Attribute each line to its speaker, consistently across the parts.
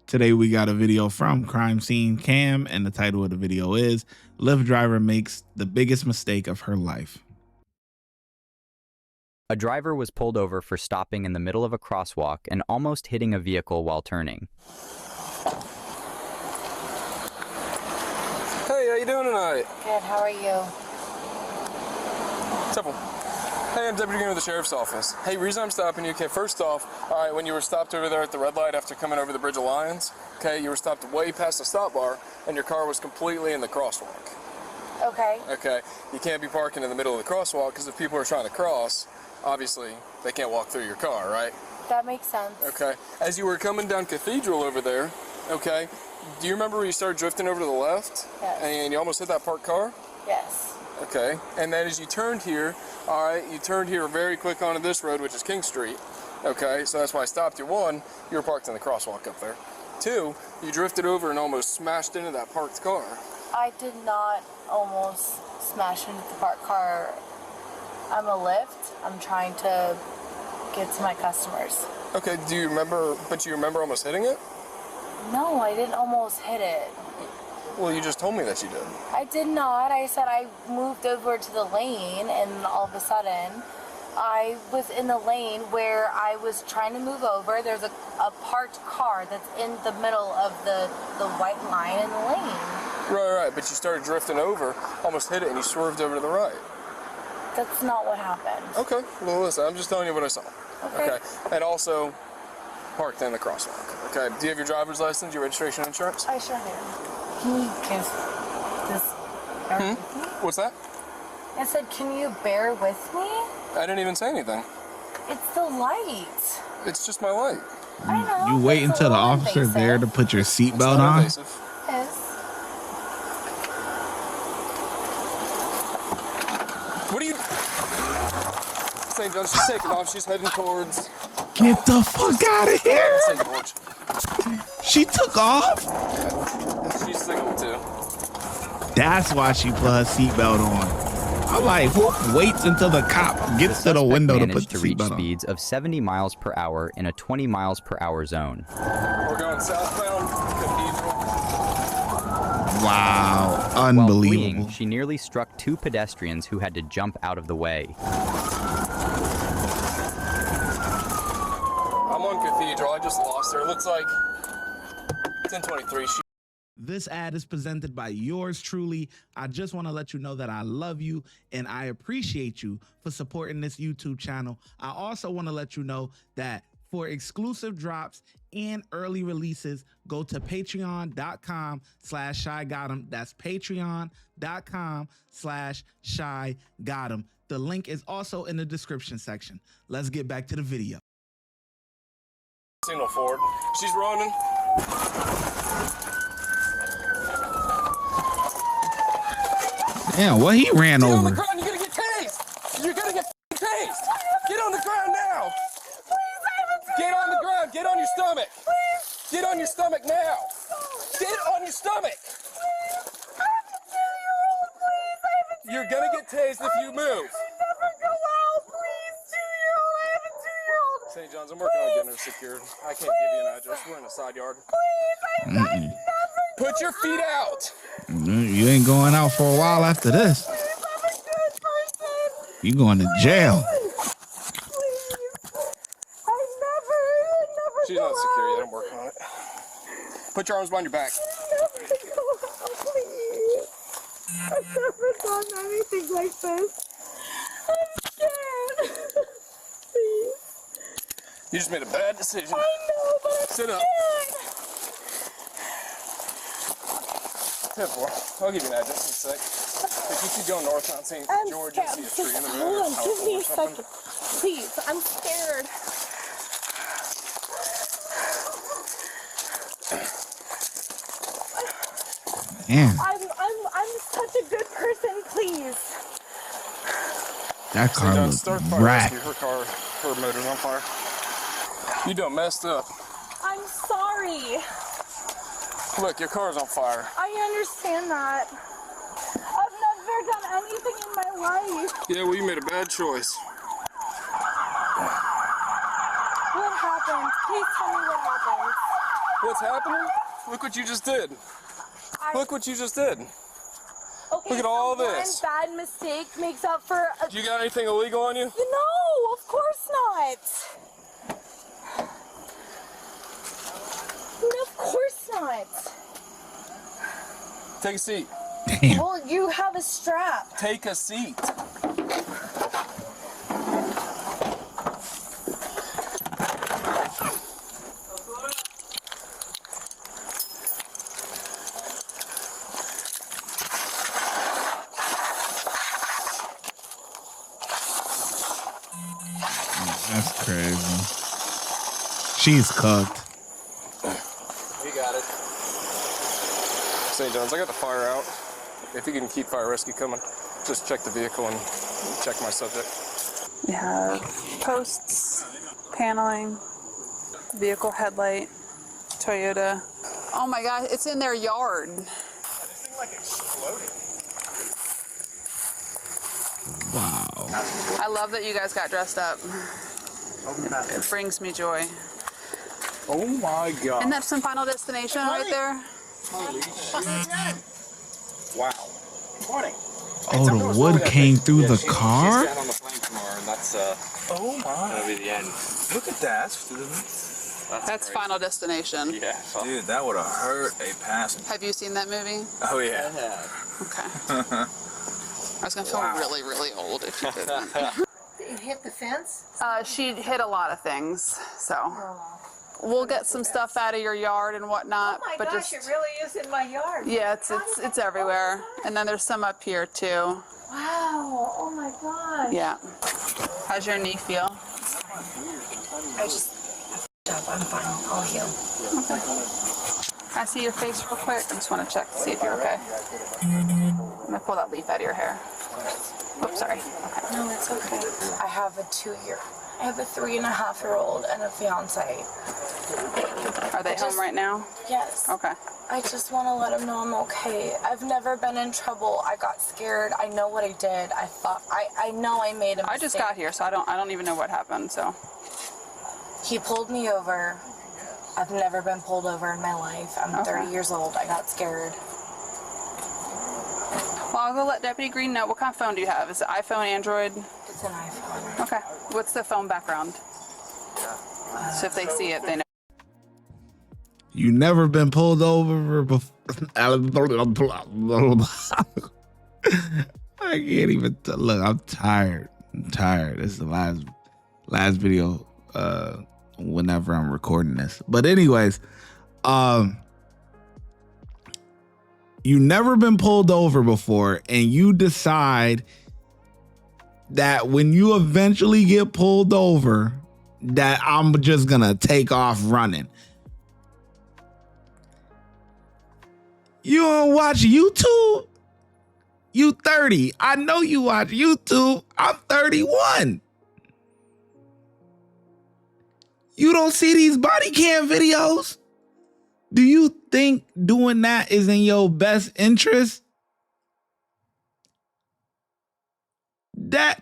Speaker 1: Today we got a video from Crime Scene Cam, and the title of the video is Lyft Driver Makes the Biggest Mistake of Her Life.
Speaker 2: A driver was pulled over for stopping in the middle of a crosswalk and almost hitting a vehicle while turning.
Speaker 3: Hey, how you doing tonight?
Speaker 4: Good, how are you?
Speaker 3: Simple. Hey, I'm Deputy Green with the Sheriff's Office. Hey, reason I'm stopping you, okay, first off, all right, when you were stopped over there at the red light after coming over the Bridge of Lions, okay, you were stopped way past the stop bar, and your car was completely in the crosswalk.
Speaker 4: Okay.
Speaker 3: Okay, you can't be parking in the middle of the crosswalk, because if people are trying to cross, obviously, they can't walk through your car, right?
Speaker 4: That makes sense.
Speaker 3: Okay, as you were coming down Cathedral over there, okay, do you remember where you started drifting over to the left?
Speaker 4: Yes.
Speaker 3: And you almost hit that parked car?
Speaker 4: Yes.
Speaker 3: Okay, and then as you turned here, all right, you turned here very quick onto this road, which is King Street. Okay, so that's why I stopped you. One, you were parked in the crosswalk up there. Two, you drifted over and almost smashed into that parked car.
Speaker 4: I did not almost smash into the parked car. I'm a Lyft. I'm trying to get to my customers.
Speaker 3: Okay, do you remember, but you remember almost hitting it?
Speaker 4: No, I didn't almost hit it.
Speaker 3: Well, you just told me that you did.
Speaker 4: I did not. I said I moved over to the lane, and all of a sudden, I was in the lane where I was trying to move over. There's a parked car that's in the middle of the white line in the lane.
Speaker 3: Right, but you started drifting over, almost hit it, and you swerved over to the right.
Speaker 4: That's not what happened.
Speaker 3: Okay, well, listen, I'm just telling you what I saw.
Speaker 4: Okay.
Speaker 3: And also, parked in the crosswalk. Okay, do you have your driver's license, your registration, and insurance?
Speaker 4: I sure do. Can you give this bear with me?
Speaker 3: What's that?
Speaker 4: I said, can you bear with me?
Speaker 3: I didn't even say anything.
Speaker 4: It's the light.
Speaker 3: It's just my light.
Speaker 4: I know.
Speaker 1: You wait
Speaker 4: it's
Speaker 1: until
Speaker 4: a
Speaker 1: the
Speaker 4: little
Speaker 1: officer's
Speaker 4: invasive.
Speaker 1: there to put your
Speaker 3: It's
Speaker 1: seatbelt
Speaker 3: not
Speaker 1: on.
Speaker 3: invasive.
Speaker 4: Yes.
Speaker 3: What are you... St. John, she's taking off. She's heading towards...
Speaker 1: Get the fuck out of here!
Speaker 3: St. George.
Speaker 1: She took off?
Speaker 3: She's single, too.
Speaker 1: That's why she put her seatbelt on. I'm like, who waits until the cop gets to the window to put
Speaker 2: Managed
Speaker 1: the
Speaker 2: to reach
Speaker 1: seatbelt on?
Speaker 2: speeds of 70 miles per hour in a 20 miles per hour zone.
Speaker 3: We're going southbound, Cathedral.
Speaker 1: Wow,
Speaker 2: While
Speaker 1: unbelievable.
Speaker 2: fleeing, she nearly struck two pedestrians who had to jump out of the way.
Speaker 3: I'm on Cathedral. I just lost her. It looks like 1023.
Speaker 1: This ad is presented by yours truly. I just want to let you know that I love you and I appreciate you for supporting this YouTube channel. I also want to let you know that for exclusive drops and early releases, go to patreon.com/ShyGotEm. That's patreon.com/ShyGotEm. The link is also in the description section. Let's get back to the video.
Speaker 3: Signal forward. She's running.
Speaker 1: Damn, what he ran
Speaker 3: Get on the
Speaker 1: over?
Speaker 3: ground. You're gonna get tased. You're gonna get tased. Get on the ground now. Get on the ground. Get on your stomach. Get on your stomach now. Get on your stomach. You're gonna get tased if you move. St. John's, I'm working on getting her secured. I can't give you an address. We're in a side yard. Put your feet out.
Speaker 1: You ain't going out for a while after this. You going to jail.
Speaker 3: She's not secure yet. I'm working on it. Put your arms behind your back.
Speaker 5: I've never done anything like this. I'm scared. Please.
Speaker 3: You just made a bad decision.
Speaker 5: I know, but I'm
Speaker 3: Sit up.
Speaker 5: scared.
Speaker 3: 10-4. I'll give you an address in a sec. If you keep going north on St.
Speaker 5: I'm
Speaker 3: George, you'll
Speaker 5: scared.
Speaker 3: see a tree in the road.
Speaker 5: Hold on,
Speaker 3: or
Speaker 5: give me a
Speaker 3: something.
Speaker 5: second. Please, I'm scared.
Speaker 1: Damn,
Speaker 5: I'm such a good person, please.
Speaker 1: that
Speaker 3: St.
Speaker 1: car
Speaker 3: John's,
Speaker 1: was
Speaker 3: start fire
Speaker 1: wrecked.
Speaker 3: rescue. Her motor's on fire. You done messed up.
Speaker 5: I'm sorry.
Speaker 3: Look, your car's on fire.
Speaker 5: I understand that. I've never done anything in my life.
Speaker 3: Yeah, well, you made a bad choice.
Speaker 5: What happened? Please tell me what happened.
Speaker 3: What's happening? Look what you just did. Look what you just did.
Speaker 5: Okay,
Speaker 3: Look at all
Speaker 5: one
Speaker 3: this.
Speaker 5: bad mistake makes up for a...
Speaker 3: You got anything illegal on you?
Speaker 5: No, of course not. No, of course not.
Speaker 3: Take a seat.
Speaker 1: Damn.
Speaker 5: Well, you have a strap.
Speaker 3: Take a seat.
Speaker 1: That's crazy. She's cooked.
Speaker 3: You got it. St. John's, I got the fire out. If you can keep fire rescue coming, just check the vehicle and check my subject.
Speaker 6: We have posts, paneling, vehicle headlight, Toyota. Oh my God, it's in their yard.
Speaker 3: This thing like exploded.
Speaker 1: Wow.
Speaker 6: I love that you guys got dressed up. It brings me joy.
Speaker 3: Oh my God.
Speaker 6: Isn't that some Final Destination right there?
Speaker 3: Wow. Morning.
Speaker 1: Oh, the wood came through the car?
Speaker 7: She's down on the plane tomorrow, and that's
Speaker 3: Oh my.
Speaker 7: gonna be the end.
Speaker 3: Look at that.
Speaker 6: That's Final Destination.
Speaker 7: Yeah.
Speaker 8: Dude, that would have hurt a passenger.
Speaker 6: Have you seen that movie?
Speaker 8: Oh, yeah.
Speaker 6: Okay. I was gonna feel really, really old if you didn't.
Speaker 9: You hit the fence?
Speaker 6: She hit a lot of things, so we'll get some stuff out of your yard and whatnot.
Speaker 9: Oh my
Speaker 6: but
Speaker 9: gosh,
Speaker 6: just
Speaker 9: it really is in my yard.
Speaker 6: yeah, it's everywhere, and then there's some up here too.
Speaker 9: Wow, oh my gosh.
Speaker 6: Yeah. How's your knee feel?
Speaker 9: I just up. I'm fine. I'll heal.
Speaker 6: Okay. Can I see your face real quick? I just want to check to see if you're okay. I'm gonna pull that leaf out of your hair. Oops, sorry. Okay.
Speaker 4: No, it's okay. I have a 2-year. I have a 3.5-year-old and a fiance.
Speaker 6: Are they home right now?
Speaker 4: Yes.
Speaker 6: Okay.
Speaker 4: I just want to let him know I'm okay. I've never been in trouble. I got scared. I know what I did. I know I made a mistake.
Speaker 6: I just got here, so I don't even know what happened. So
Speaker 4: He pulled me over. I've never been pulled over in my life. I'm 30 years old. I got scared.
Speaker 6: well, I'll go let Deputy Green know. What kind of phone do you have? Is it iPhone, Android?
Speaker 4: It's an iPhone.
Speaker 6: Okay. What's the phone background? So if they see it, they know.
Speaker 1: You never been pulled over before. I can't even look. I'm tired. This is the last video whenever I'm recording this. But anyways, you never been pulled over before, and you decide that when you eventually get pulled over, that I'm just gonna take off running. You don't watch YouTube? You 30. I know you watch YouTube. I'm 31. You don't see these body cam videos? Do you think doing that is in your best interest?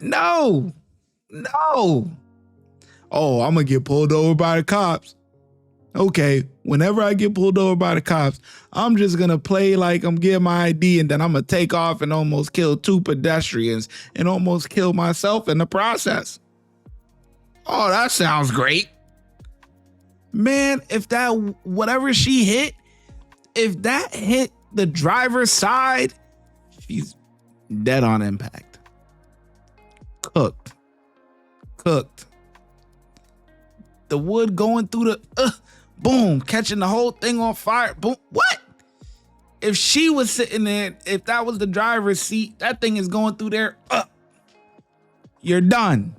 Speaker 1: No. Oh, I'm gonna get pulled over by the cops. Okay, whenever I get pulled over by the cops, I'm just gonna play like I'm getting my ID, and then I'm gonna take off and almost kill 2 pedestrians and almost kill myself in the process. Oh, that sounds great. Man, if that, whatever she hit, if that hit the driver's side, she's dead on impact. Cooked. The wood going through the, boom, catching the whole thing on fire. Boom. What? If she was sitting there, if that was the driver's seat, that thing is going through there. You're done.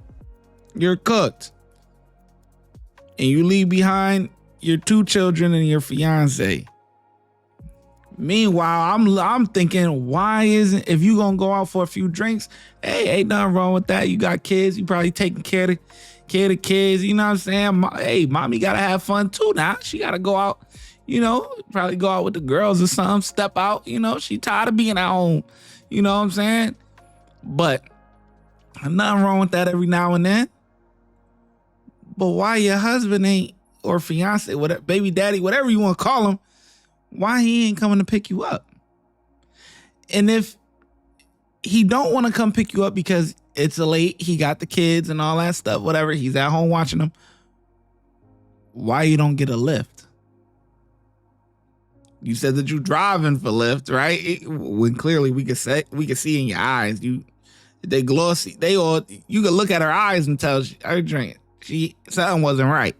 Speaker 1: You're cooked. And you leave behind your 2 children and your fiance. Meanwhile, I'm thinking, why isn't, if you gonna go out for a few drinks, hey, ain't nothing wrong with that. You got kids, you probably taking care of the kids, you know what I'm saying? Hey, mommy gotta have fun too now. She gotta go out, probably go out with the girls or something, step out, she tired of being at home, you know what I'm saying? But nothing wrong with that every now and then. But why your husband ain't or fiance, whatever, baby daddy, whatever you want to call him, why he ain't coming to pick you up? And if he don't want to come pick you up because it's late, he got the kids and all that stuff, whatever, he's at home watching them, why you don't get a Lyft? You said that you driving for Lyft, right? When clearly we could see in your eyes, they glossy. You could look at her eyes and tell her drink. Something wasn't right.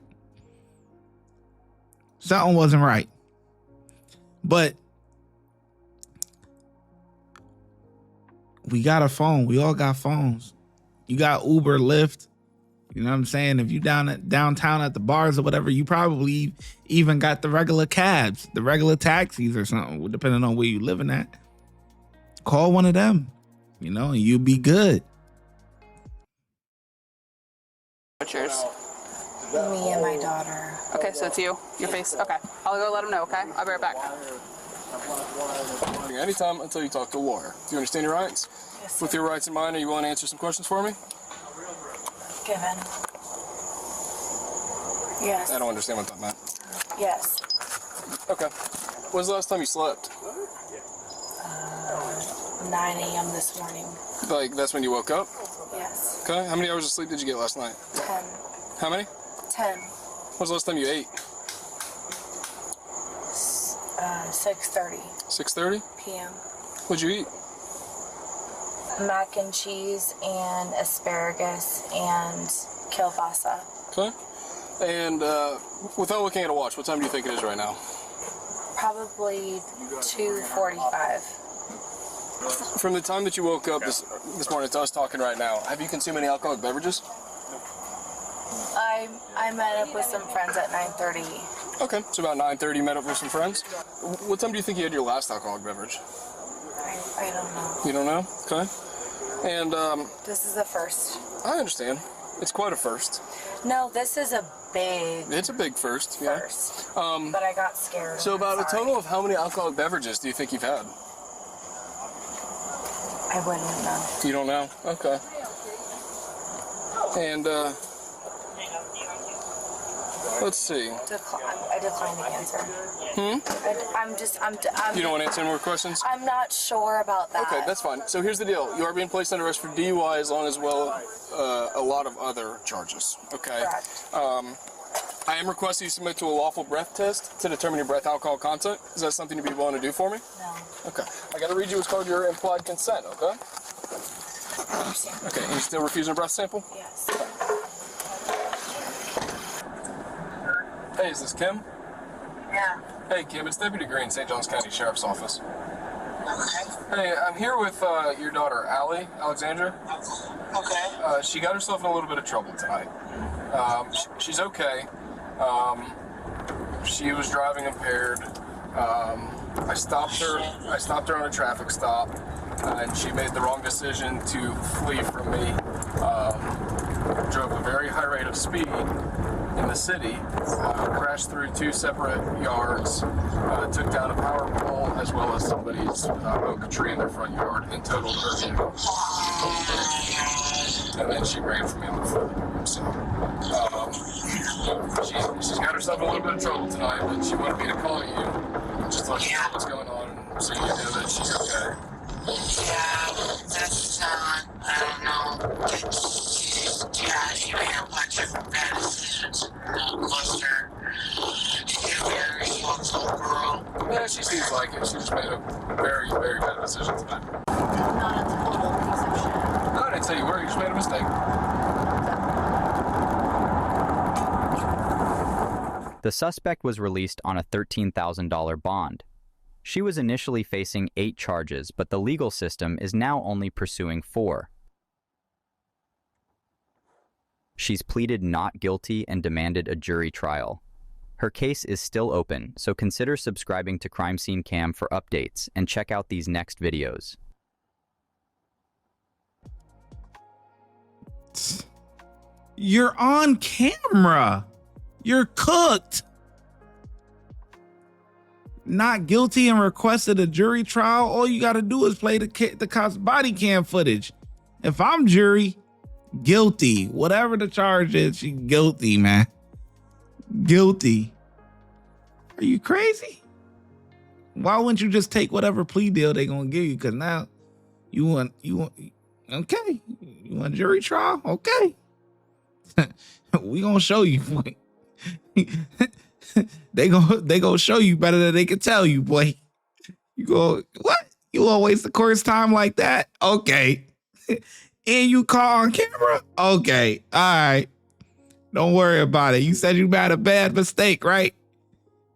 Speaker 1: Something wasn't right. But we got a phone. We all got phones. You got Uber, Lyft. You know what I'm saying? If you downtown at the bars or whatever, you probably even got the regular cabs, the regular taxis or something, depending on where you living at. Call one of them, and you'll be good.
Speaker 6: What's yours?
Speaker 4: Me and my daughter.
Speaker 6: Okay, so it's you. Your face. Okay. I'll go let him know, okay? I'll be right back.
Speaker 3: Anytime until you talk to a lawyer. Do you understand your rights?
Speaker 4: Yes,
Speaker 3: With your rights in mind, are you willing to answer some questions for me?
Speaker 4: given. Yes.
Speaker 3: I don't understand what that meant.
Speaker 4: Yes.
Speaker 3: Okay. When's the last time you slept?
Speaker 4: 9 a.m. this morning.
Speaker 3: Like, that's when you woke up?
Speaker 4: Yes.
Speaker 3: Okay. How many hours of sleep did you get last night?
Speaker 4: 10.
Speaker 3: How many?
Speaker 4: 10.
Speaker 3: When's the last time you ate?
Speaker 4: 6:30
Speaker 3: 6:30?
Speaker 4: p.m.
Speaker 3: What'd you eat?
Speaker 4: Mac and cheese and asparagus and kielbasa.
Speaker 3: Okay. And without looking at a watch, what time do you think it is right now?
Speaker 4: Probably 2:45.
Speaker 3: From the time that you woke up this morning to us talking right now, have you consumed any alcoholic beverages?
Speaker 4: I met up with some friends at 9:30.
Speaker 3: Okay, so about 9:30 you met up with some friends. What time do you think you had your last alcoholic beverage?
Speaker 4: I don't know.
Speaker 3: You don't know? Okay. And
Speaker 4: This is the first.
Speaker 3: I understand. It's quite a first.
Speaker 4: No, this is a big
Speaker 3: It's a big first, yeah.
Speaker 4: first. But I got scared.
Speaker 3: So about
Speaker 4: I'm
Speaker 3: a
Speaker 4: sorry.
Speaker 3: total of how many alcoholic beverages do you think you've had?
Speaker 4: I wouldn't know.
Speaker 3: You don't know? Okay. And let's see.
Speaker 4: I decline to answer. I'm
Speaker 3: You don't want to answer any more questions?
Speaker 4: I'm not sure about that.
Speaker 3: Okay, that's fine. So here's the deal. You are being placed under arrest for DUI as long as a lot of other charges. Okay.
Speaker 4: Correct.
Speaker 3: I am requesting you submit to a lawful breath test to determine your breath alcohol content. Is that something you'd be willing to do for me?
Speaker 4: No.
Speaker 3: Okay. I got to read you what's called your implied consent, okay? Okay, and you still refusing a breath sample?
Speaker 4: Yes.
Speaker 3: Hey, is this Kim?
Speaker 5: Yeah.
Speaker 3: Hey, Kim, it's Deputy Green, St. Johns County Sheriff's Office.
Speaker 5: Okay.
Speaker 3: Hey, I'm here with your daughter, Allie Alexandra.
Speaker 5: Okay.
Speaker 3: She got herself in a little bit of trouble tonight. She's okay. She was driving impaired. I stopped her on a traffic stop, and she made the wrong decision to flee from me. Drove a very high rate of speed in the city, crashed through 2 separate yards, took down a power pole as well as somebody's oak tree in their front yard, and totaled her vehicle. And then she ran from me on the foot. So, she's got herself in a little bit of trouble tonight, but she wanted me to call you just to let you know what's going on, and so you know that she's okay.
Speaker 5: Yeah, that's, I don't know. Yeah, she made a bunch of bad decisions. Lost her. She's a very responsible girl.
Speaker 3: Yeah, she seems like it. She just made a very, very bad decision tonight.
Speaker 4: I'm not a total piece of shit.
Speaker 3: No, I didn't say you were. You just made a mistake.
Speaker 2: The suspect was released on a $13,000 bond. She was initially facing 8 charges, but the legal system is now only pursuing 4. She's pleaded not guilty and demanded a jury trial. Her case is still open, so consider subscribing to Crime Scene Cam for updates and check out these next videos.
Speaker 1: You're on camera. You're cooked. Not guilty and requested a jury trial. All you got to do is play the cop's body cam footage. If I'm jury, guilty. Whatever the charge is, she guilty, man. guilty. Are you crazy? Why wouldn't you just take whatever plea deal they gonna give you? Because now you want, okay, you want jury trial? Okay. We gonna show you. they gonna show you better than they can tell you, boy. You go, what? You gonna waste the court's time like that? Okay. And you call on camera? Okay. All right. Don't worry about it. You said you made a bad mistake, right?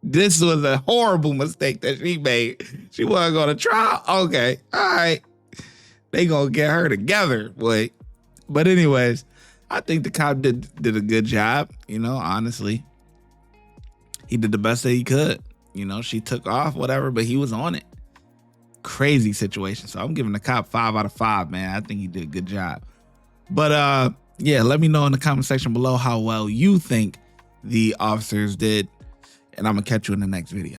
Speaker 1: This was a horrible mistake that she made. She wasn't going to trial. Okay. All right. They going to get her together, boy. But anyways, I think the cop did a good job, you know, honestly. He did the best that he could. You know, she took off, whatever, but he was on it. Crazy situation. So I'm giving the cop 5 out of 5, man. I think he did a good job. But yeah, let me know in the comment section below how well you think the officers did. And I'm going to catch you in the next video.